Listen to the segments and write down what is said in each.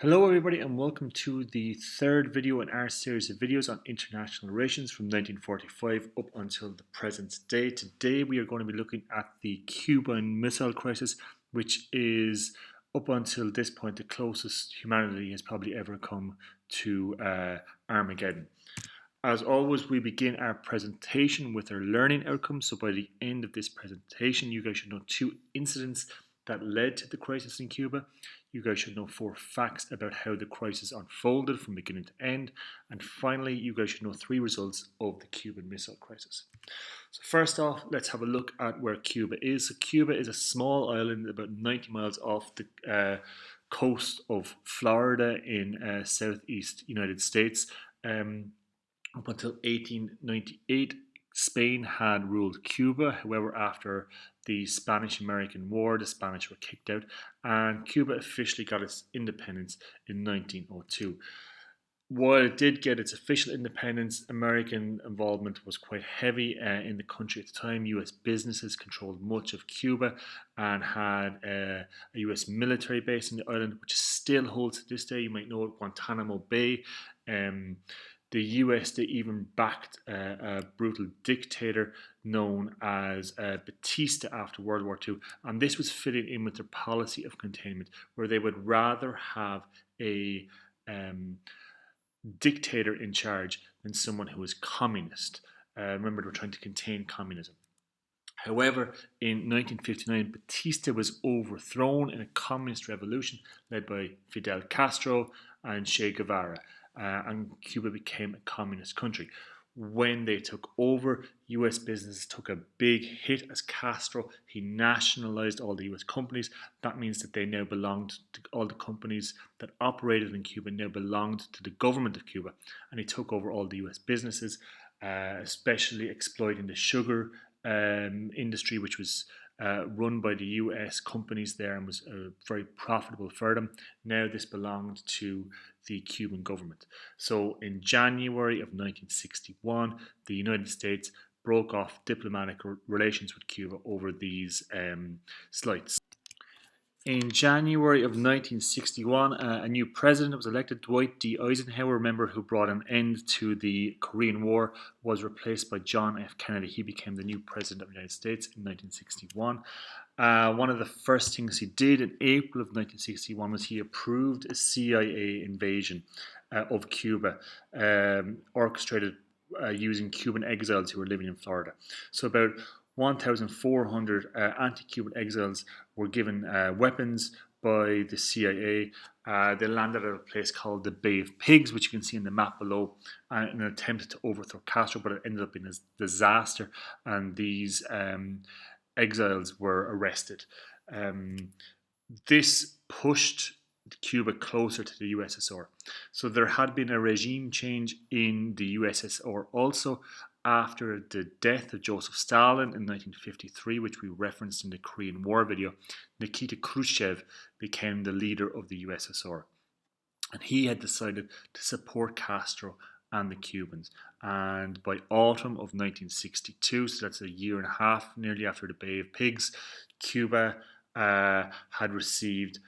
Hello everybody and welcome to the third video in our series of videos on international relations from 1945 up until the present day. Today we are going to be looking at the Cuban Missile Crisis, which is up until this point the closest humanity has probably ever come to Armageddon. As always, we begin our presentation with our learning outcomes. So by the end of this presentation, you guys should know 2 incidents that led to the crisis in Cuba. You guys should know 4 facts about how the crisis unfolded from beginning to end. And finally, you guys should know 3 results of the Cuban Missile Crisis. So first off, let's have a look at where Cuba is. So Cuba is a small island about 90 miles off the coast of Florida in southeast United States. Up until 1898, Spain had ruled Cuba. However, after the Spanish-American War, the Spanish were kicked out, and Cuba officially got its independence in 1902. While it did get its official independence, American involvement was quite heavy in the country at the time. US businesses controlled much of Cuba and had a US military base in the island, which still holds to this day. You might know it, Guantanamo Bay. The US, they even backed a brutal dictator known as Batista after World War II. And this was fitting in with their policy of containment, where they would rather have a dictator in charge than someone who was communist. Remember, they were trying to contain communism. However, in 1959, Batista was overthrown in a communist revolution led by Fidel Castro and Che Guevara. And Cuba became a communist country. When they took over, US businesses took a big hit as Castro. He nationalized all the US companies. That means that they now belonged to all the companies that operated in Cuba now belonged to the government of Cuba. And he took over all the US businesses, especially exploiting the sugar industry, which was run by the US companies there and was very profitable for them. Now this belonged to the Cuban government. So in January of 1961, the United States broke off diplomatic relations with Cuba over these slights. In January of 1961, a new president was elected. Dwight D. Eisenhower, remember, who brought an end to the Korean War, was replaced by John F. Kennedy. He became the new president of the United States in 1961. One of the first things he did in April of 1961 was he approved a CIA invasion of Cuba, orchestrated using Cuban exiles who were living in Florida. So about 1,400 anti-Cuban exiles were given weapons by the CIA. They landed at a place called the Bay of Pigs, which you can see in the map below, in an attempt to overthrow Castro, but it ended up being a disaster, and these exiles were arrested. This pushed Cuba closer to the USSR. So there had been a regime change in the USSR also after the death of Joseph Stalin in 1953, which we referenced in the Korean War video. Nikita Khrushchev became the leader of the USSR. And he had decided to support Castro and the Cubans. And by autumn of 1962, so that's a year and a half, nearly after the Bay of Pigs, Cuba had received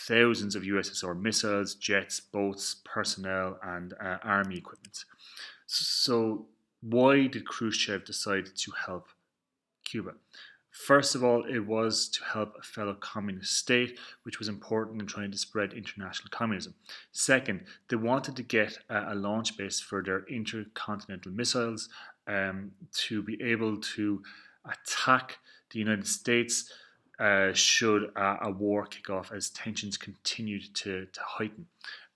thousands of USSR missiles, jets, boats, personnel, and army equipment. So why did Khrushchev decide to help Cuba? First of all, it was to help a fellow communist state, which was important in trying to spread international communism. Second, they wanted to get a launch base for their intercontinental missiles to be able to attack the United States should a war kick off as tensions continued to heighten.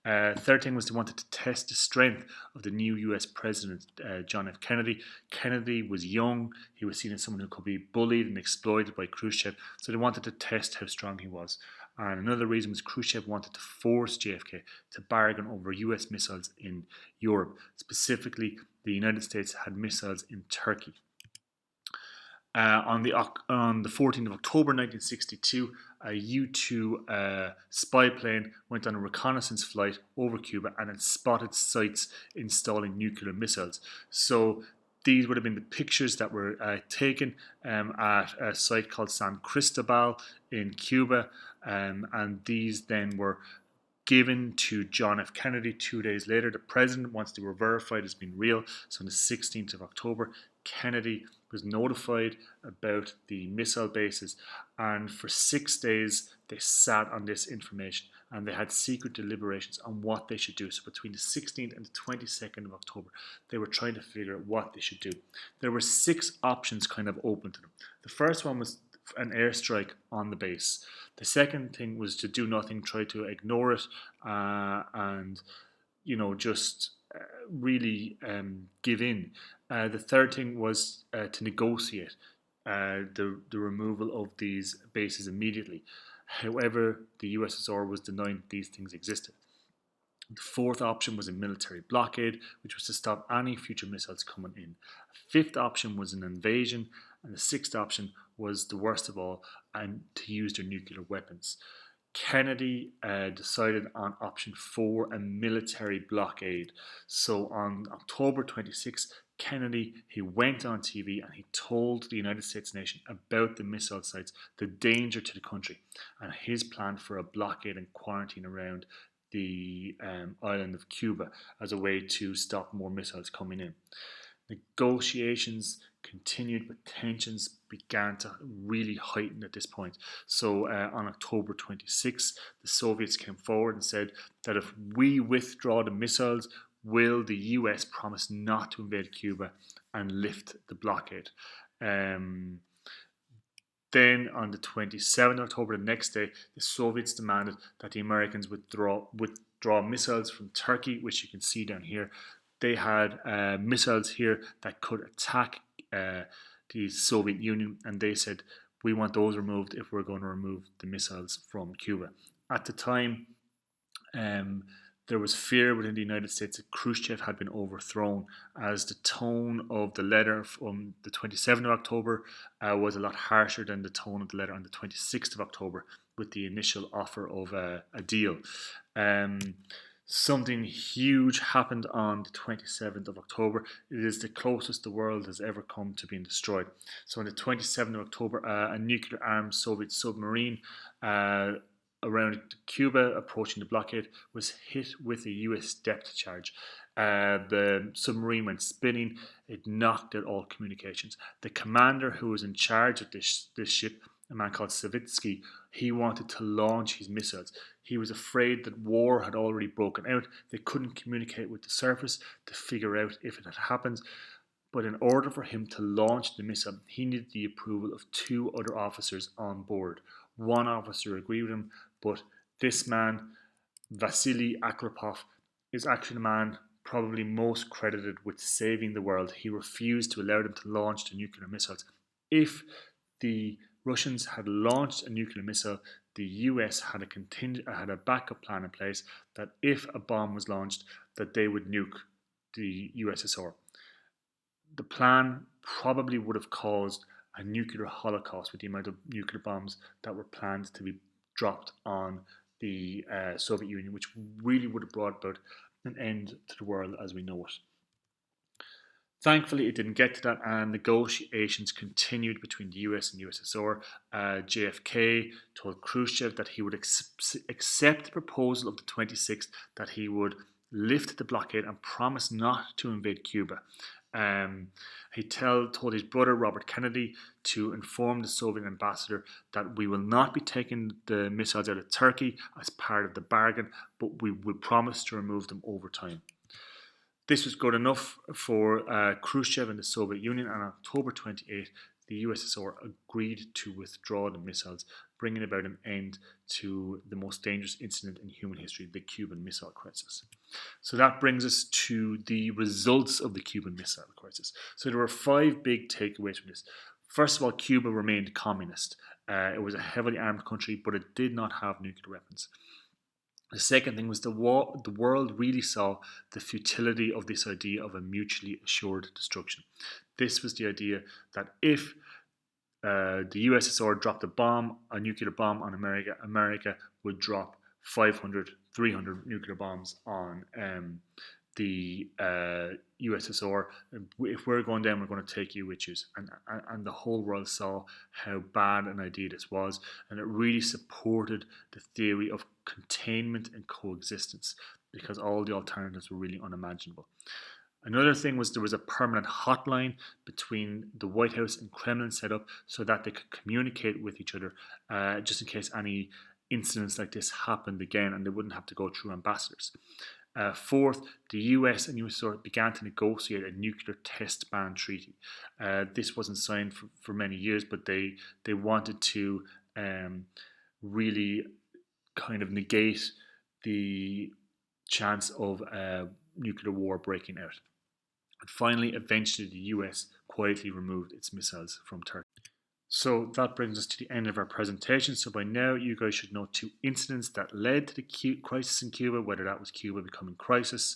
Third thing was they wanted to test the strength of the new US President, John F. Kennedy. Kennedy was young. He was seen as someone who could be bullied and exploited by Khrushchev. So they wanted to test how strong he was. And another reason was Khrushchev wanted to force JFK to bargain over US missiles in Europe. Specifically, the United States had missiles in Turkey. On the 14th of October 1962, a U-2 spy plane went on a reconnaissance flight over Cuba and it spotted sites installing nuclear missiles. So these would have been the pictures that were taken at a site called San Cristobal in Cuba, and these then were given to John F. Kennedy 2 days later. The president, once they were verified as being real, so on the 16th of October, Kennedy was notified about the missile bases, and for 6 days they sat on this information and they had secret deliberations on what they should do. So between the 16th and the 22nd of October, they were trying to figure out what they should do. There were 6 options kind of open to them. The first one was an airstrike on the base. The second thing was to do nothing, try to ignore it, and just really give in. The third thing was to negotiate the removal of these bases immediately. However, the USSR was denying these things existed. The fourth option was a military blockade, which was to stop any future missiles coming in. A fifth option was an invasion, and the sixth option was the worst of all, and to use their nuclear weapons. Kennedy decided on option 4, a military blockade. So on October 26, Kennedy, he went on TV and he told the United States nation about the missile sites, the danger to the country, and his plan for a blockade and quarantine around the island of Cuba as a way to stop more missiles coming in. Negotiations continued, but tensions began to really heighten at this point. So on October 26, the Soviets came forward and said that if we withdraw the missiles, will the US promise not to invade Cuba and lift the blockade? Then on the 27th of October, the next day, the Soviets demanded that the Americans withdraw missiles from Turkey, which you can see down here. They had missiles here that could attack the Soviet Union, and they said, we want those removed if we're going to remove the missiles from Cuba. At the time, there was fear within the United States that Khrushchev had been overthrown, as the tone of the letter from the 27th of October was a lot harsher than the tone of the letter on the 26th of October with the initial offer of a deal. Something huge happened on the 27th of October. It is the closest the world has ever come to being destroyed. So on the 27th of October, a nuclear-armed Soviet submarine around Cuba, approaching the blockade, was hit with a US depth charge. The submarine went spinning. It knocked out all communications. The commander who was in charge of this ship, a man called Savitsky, he wanted to launch his missiles. He was afraid that war had already broken out. They couldn't communicate with the surface to figure out if it had happened. But in order for him to launch the missile, he needed the approval of 2 other officers on board. One officer agreed with him, but this man, Vasili Arkhipov, is actually the man probably most credited with saving the world. He refused to allow them to launch the nuclear missiles. If the Russians had launched a nuclear missile, the US had a backup plan in place that if a bomb was launched, that they would nuke the USSR. The plan probably would have caused a nuclear holocaust with the amount of nuclear bombs that were planned to be dropped on the Soviet Union, which really would have brought about an end to the world as we know it. Thankfully, it didn't get to that, and negotiations continued between the US and USSR. JFK told Khrushchev that he would accept the proposal of the 26th, that he would lift the blockade and promise not to invade Cuba. He told his brother Robert Kennedy to inform the Soviet ambassador that we will not be taking the missiles out of Turkey as part of the bargain, but we will promise to remove them over time. This was good enough for Khrushchev and the Soviet Union, and on October 28, the USSR agreed to withdraw the missiles, bringing about an end to the most dangerous incident in human history, the Cuban Missile Crisis. So that brings us to the results of the Cuban Missile Crisis. So there were 5 big takeaways from this. First of all, Cuba remained communist. It was a heavily armed country, but it did not have nuclear weapons. The second thing was the world really saw the futility of this idea of a mutually assured destruction. This was the idea that if the USSR dropped a nuclear bomb on America, America would drop 500, 300 nuclear bombs on the USSR. If we're going down, we're going to take you with you. And the whole world saw how bad an idea this was, and it really supported the theory of containment and coexistence, because all the alternatives were really unimaginable. Another thing was there was a permanent hotline between the White House and Kremlin set up so that they could communicate with each other, just in case any incidents like this happened again, and they wouldn't have to go through ambassadors. Fourth, the US and USSR began to negotiate a nuclear test ban treaty. This wasn't signed for many years, but they wanted to really kind of negate the chance of nuclear war breaking out. And finally, eventually, the US quietly removed its missiles from Turkey. So that brings us to the end of our presentation. So by now, you guys should know two incidents that led to the crisis in Cuba, whether that was Cuba becoming communist,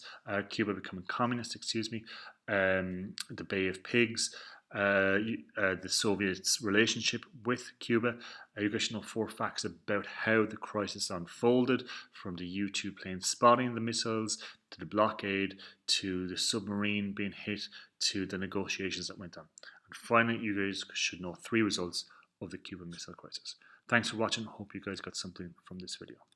the Bay of Pigs, the Soviets' relationship with Cuba. You guys should know 4 facts about how the crisis unfolded, from the U-2 plane spotting the missiles, to the blockade, to the submarine being hit, to the negotiations that went on. And finally, you guys should know 3 results of the Cuban Missile Crisis. Thanks for watching. Hope you guys got something from this video.